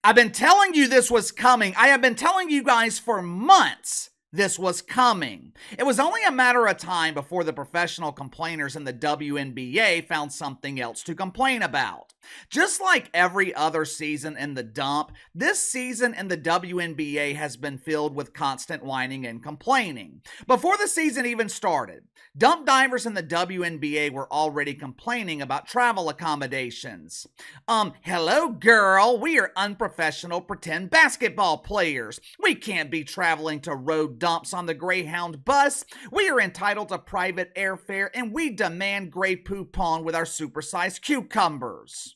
I've been telling you this was coming. I have been telling you guys for months this was coming. It was only a matter of time before the professional complainers in the WNBA found something else to complain about. Just like every other season in the dump, this season in the WNBA has been filled with constant whining and complaining. Before the season even started, dump divers in the WNBA were already complaining about travel accommodations. Hello girl, we are unprofessional pretend basketball players. We can't be traveling to road dumps on the Greyhound bus. We are entitled to private airfare and we demand Grey Poupon with our supersized cucumbers.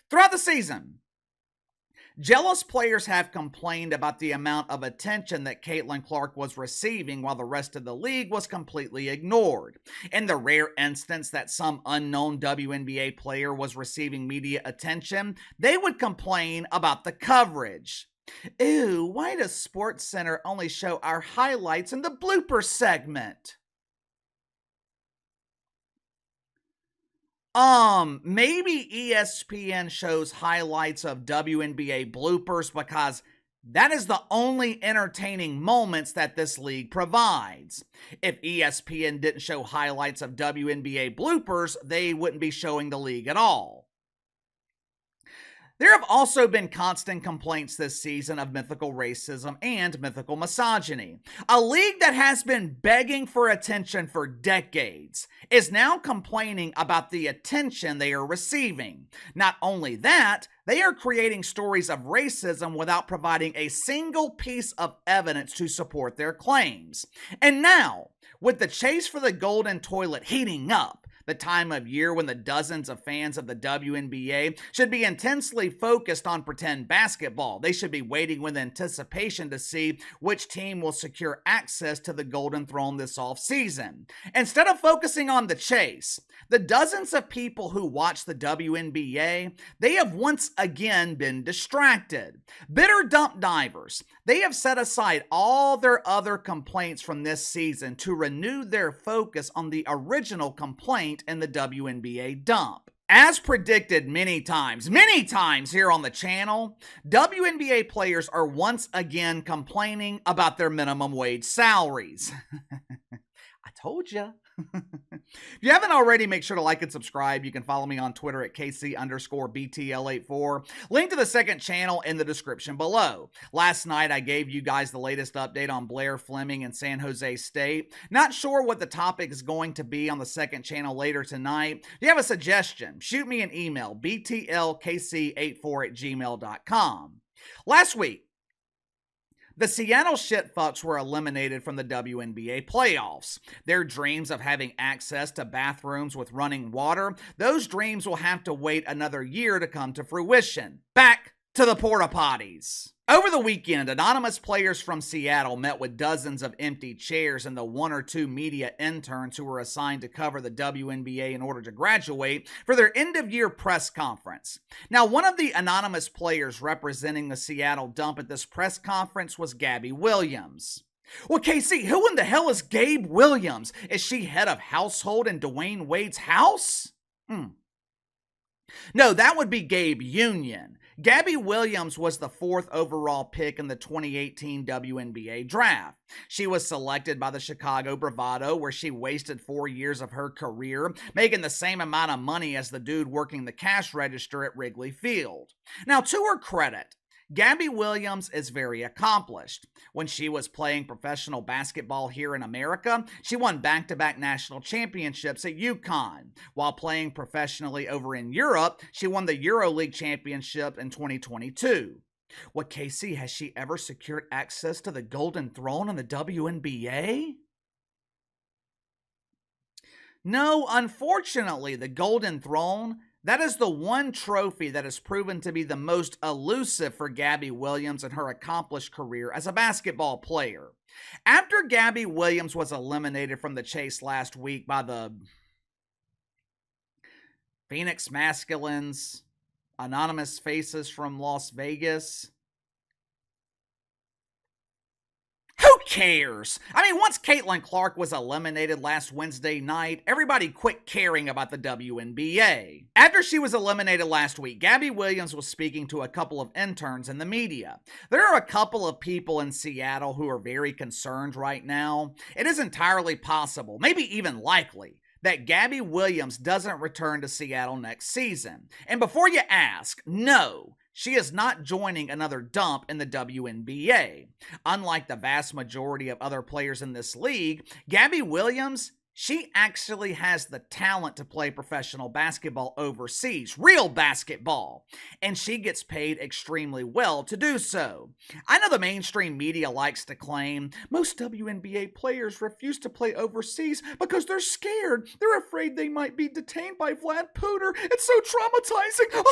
Throughout the season, jealous players have complained about the amount of attention that Caitlin Clark was receiving while the rest of the league was completely ignored. In the rare instance that some unknown WNBA player was receiving media attention, they would complain about the coverage. Ew, why does SportsCenter only show our highlights in the blooper segment? Maybe ESPN shows highlights of WNBA bloopers because that is the only entertaining moments that this league provides. If ESPN didn't show highlights of WNBA bloopers, they wouldn't be showing the league at all. There have also been constant complaints this season of mythical racism and mythical misogyny. A league that has been begging for attention for decades is now complaining about the attention they are receiving. Not only that, they are creating stories of racism without providing a single piece of evidence to support their claims. And now, with the chase for the golden toilet heating up, the time of year when the dozens of fans of the WNBA should be intensely focused on pretend basketball. They should be waiting with anticipation to see which team will secure access to the Golden Throne this offseason. Instead of focusing on the chase, the dozens of people who watch the WNBA, they have once again been distracted. Bitter dump divers, they have set aside all their other complaints from this season to renew their focus on the original complaint in the WNBA dump. As predicted many times here on the channel, WNBA players are once again complaining about their minimum wage salaries. I told you. If you haven't already, make sure to like and subscribe. You can follow me on Twitter at KC_BTL84. Link to the second channel in the description below. Last night, I gave you guys the latest update on Blair Fleming and San Jose State. Not sure what the topic is going to be on the second channel later tonight. If you have a suggestion, shoot me an email, btlkc84@gmail.com. Last week, the Seattle shitfucks were eliminated from the WNBA playoffs. Their dreams of having access to bathrooms with running water, those dreams will have to wait another year to come to fruition. Back to the porta potties. Over the weekend, anonymous players from Seattle met with dozens of empty chairs and the one or two media interns who were assigned to cover the WNBA in order to graduate for their end-of-year press conference. Now, one of the anonymous players representing the Seattle dump at this press conference was Gabby Williams. Well, KC, who in the hell is Gabe Williams? Is she head of household in Dwayne Wade's house? No, that would be Gabe Union. Gabby Williams was the 4th overall pick in the 2018 WNBA draft. She was selected by the Chicago Bravado, where she wasted 4 years of her career, making the same amount of money as the dude working the cash register at Wrigley Field. Now, to her credit, Gabby Williams is very accomplished. When she was playing professional basketball here in America, she won back-to-back national championships at UConn. While playing professionally over in Europe, she won the EuroLeague championship in 2022. What, KC, has she ever secured access to the Golden Throne in the WNBA? No, unfortunately, the Golden Throne, that is the one trophy that has proven to be the most elusive for Gabby Williams in her accomplished career as a basketball player. After Gabby Williams was eliminated from the chase last week by the Phoenix Masculines, anonymous faces from Las Vegas, who cares? I mean, once Caitlin Clark was eliminated last Wednesday night, everybody quit caring about the WNBA. After she was eliminated last week, Gabby Williams was speaking to a couple of interns in the media. There are a couple of people in Seattle who are very concerned right now. It is entirely possible, maybe even likely, that Gabby Williams doesn't return to Seattle next season. And before you ask, no, she is not joining another dump in the WNBA. Unlike the vast majority of other players in this league, Gabby Williams, she actually has the talent to play professional basketball overseas, real basketball, and she gets paid extremely well to do so. I know the mainstream media likes to claim most WNBA players refuse to play overseas because they're scared. They're afraid they might be detained by Vlad Puder. It's so traumatizing.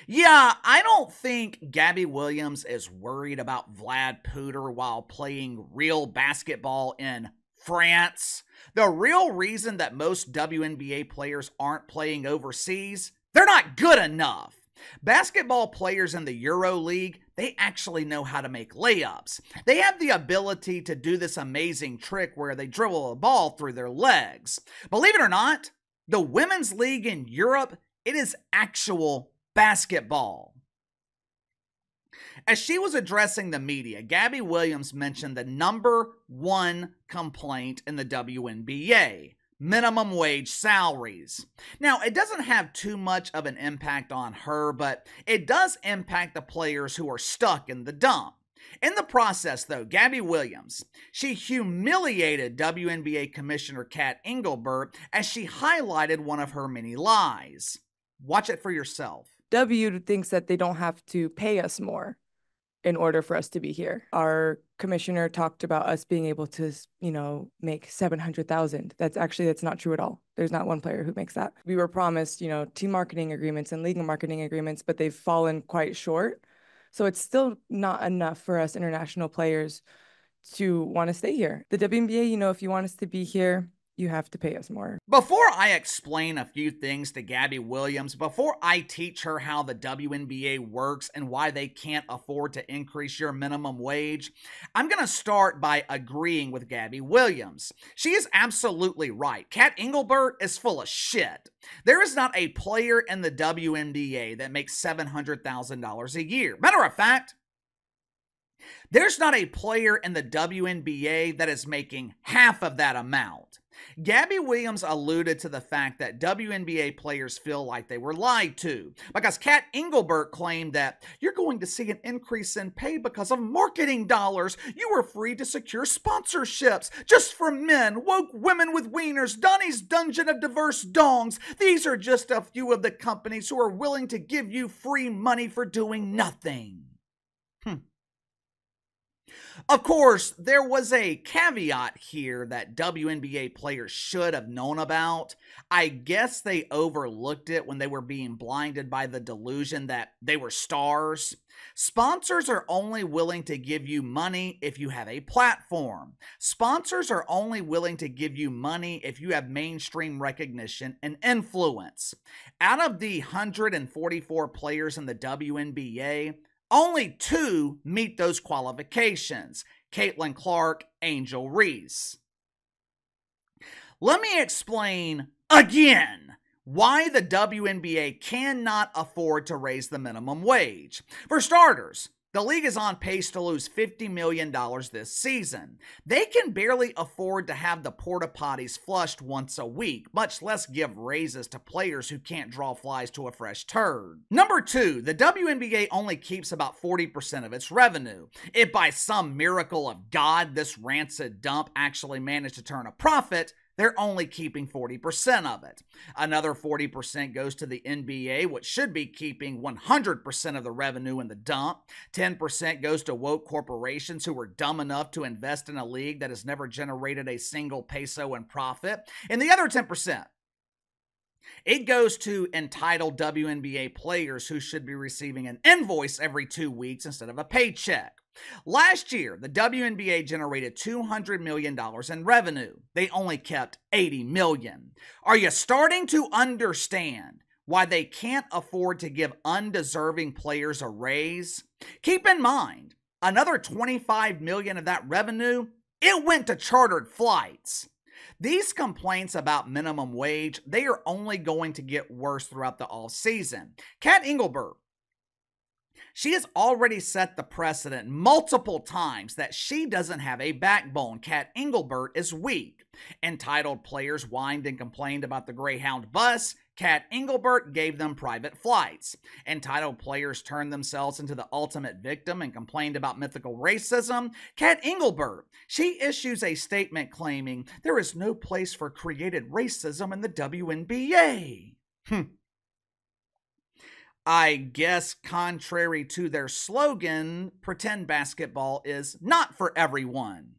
Yeah, I don't think Gabby Williams is worried about Vlad Puder while playing real basketball in France. The real reason that most WNBA players aren't playing overseas, they're not good enough. Basketball players in the Euro League, they actually know how to make layups. They have the ability to do this amazing trick where they dribble a ball through their legs. Believe it or not, the women's league in Europe, it is actual basketball. As she was addressing the media, Gabby Williams mentioned the number one complaint in the WNBA: minimum wage salaries. Now, it doesn't have too much of an impact on her, but it does impact the players who are stuck in the dump. In the process, though, Gabby Williams, she humiliated WNBA Commissioner Cathy Engelbert as she highlighted one of her many lies. Watch it for yourself. W thinks that they don't have to pay us more in order for us to be here. Our commissioner talked about us being able to, make 700,000. That's not true at all. There's not one player who makes that. We were promised, team marketing agreements and league marketing agreements, but they've fallen quite short. So it's still not enough for us international players to want to stay here. The WNBA, if you want us to be here, you have to pay us more. Before I explain a few things to Gabby Williams, before I teach her how the WNBA works and why they can't afford to increase your minimum wage, I'm going to start by agreeing with Gabby Williams. She is absolutely right. Cathy Engelbert is full of shit. There is not a player in the WNBA that makes $700,000 a year. Matter of fact, there's not a player in the WNBA that is making half of that amount. Gabby Williams alluded to the fact that WNBA players feel like they were lied to because Cathy Engelbert claimed that you're going to see an increase in pay because of marketing dollars. You were free to secure sponsorships just for men, woke women with wieners, Donnie's Dungeon of Diverse Dongs. These are just a few of the companies who are willing to give you free money for doing nothing. Of course, there was a caveat here that WNBA players should have known about. I guess they overlooked it when they were being blinded by the delusion that they were stars. Sponsors are only willing to give you money if you have a platform. Sponsors are only willing to give you money if you have mainstream recognition and influence. Out of the 144 players in the WNBA, only 2 meet those qualifications: Caitlin Clark, Angel Reese. Let me explain again why the WNBA cannot afford to raise the minimum wage. For starters, the league is on pace to lose $50 million this season. They can barely afford to have the porta potties flushed once a week, much less give raises to players who can't draw flies to a fresh turd. Number 2, the WNBA only keeps about 40% of its revenue. If by some miracle of God this rancid dump actually managed to turn a profit, they're only keeping 40% of it. Another 40% goes to the NBA, which should be keeping 100% of the revenue in the dump. 10% goes to woke corporations who were dumb enough to invest in a league that has never generated a single peso in profit. And the other 10%, it goes to entitled WNBA players who should be receiving an invoice every 2 weeks instead of a paycheck. Last year, the WNBA generated $200 million in revenue. They only kept $80 million. Are you starting to understand why they can't afford to give undeserving players a raise? Keep in mind, another $25 million of that revenue, it went to chartered flights. These complaints about minimum wage, they are only going to get worse throughout the offseason. Cathy Engelbert, she has already set the precedent multiple times that she doesn't have a backbone. Cathy Engelbert is weak. Entitled players whined and complained about the Greyhound bus. Cathy Engelbert gave them private flights. Entitled players turned themselves into the ultimate victim and complained about mythical racism. Cathy Engelbert, she issues a statement claiming there is no place for created racism in the WNBA. I guess contrary to their slogan, pretend basketball is not for everyone.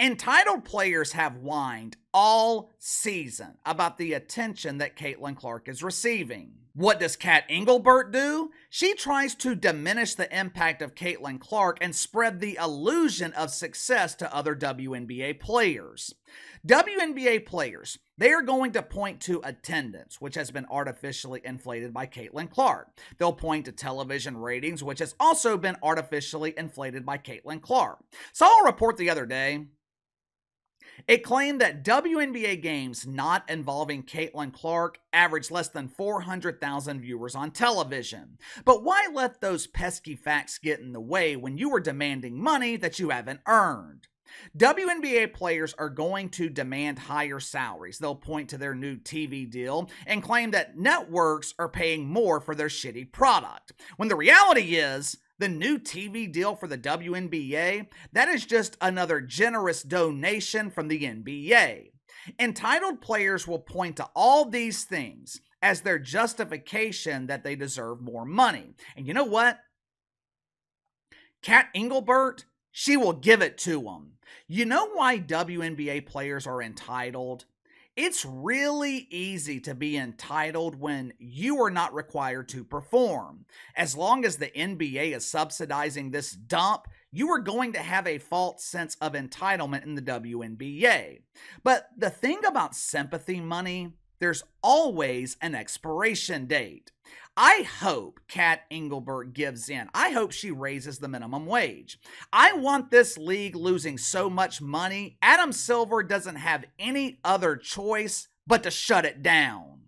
Entitled players have whined all season about the attention that Caitlin Clark is receiving. What does Cathy Engelbert do? She tries to diminish the impact of Caitlin Clark and spread the illusion of success to other WNBA players. WNBA players, they are going to point to attendance, which has been artificially inflated by Caitlin Clark. They'll point to television ratings, which has also been artificially inflated by Caitlin Clark. Saw a report the other day. It claimed that WNBA games not involving Caitlin Clark averaged less than 400,000 viewers on television. But why let those pesky facts get in the way when you are demanding money that you haven't earned? WNBA players are going to demand higher salaries. They'll point to their new TV deal and claim that networks are paying more for their shitty product. When the reality is, the new TV deal for the WNBA, that is just another generous donation from the NBA. Entitled players will point to all these things as their justification that they deserve more money. And you know what? Cathy Engelbert, she will give it to them. You know why WNBA players are entitled? It's really easy to be entitled when you are not required to perform. As long as the NBA is subsidizing this dump, you are going to have a false sense of entitlement in the WNBA. But the thing about sympathy money, there's always an expiration date. I hope Cathy Engelbert gives in. I hope she raises the minimum wage. I want this league losing so much money, Adam Silver doesn't have any other choice but to shut it down.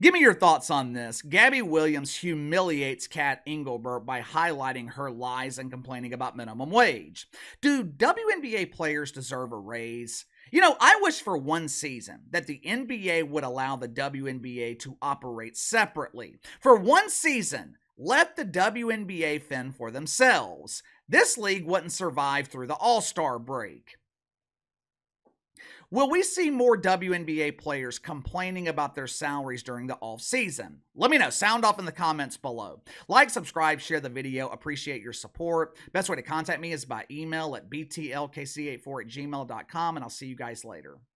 Give me your thoughts on this. Gabby Williams humiliates Cathy Engelbert by highlighting her lies and complaining about minimum wage. Do WNBA players deserve a raise? You know, I wish for one season that the NBA would allow the WNBA to operate separately. For one season, let the WNBA fend for themselves. This league wouldn't survive through the All-Star break. Will we see more WNBA players complaining about their salaries during the off-season? Let me know. Sound off in the comments below. Like, subscribe, share the video. Appreciate your support. Best way to contact me is by email at btlkc84@gmail.com, and I'll see you guys later.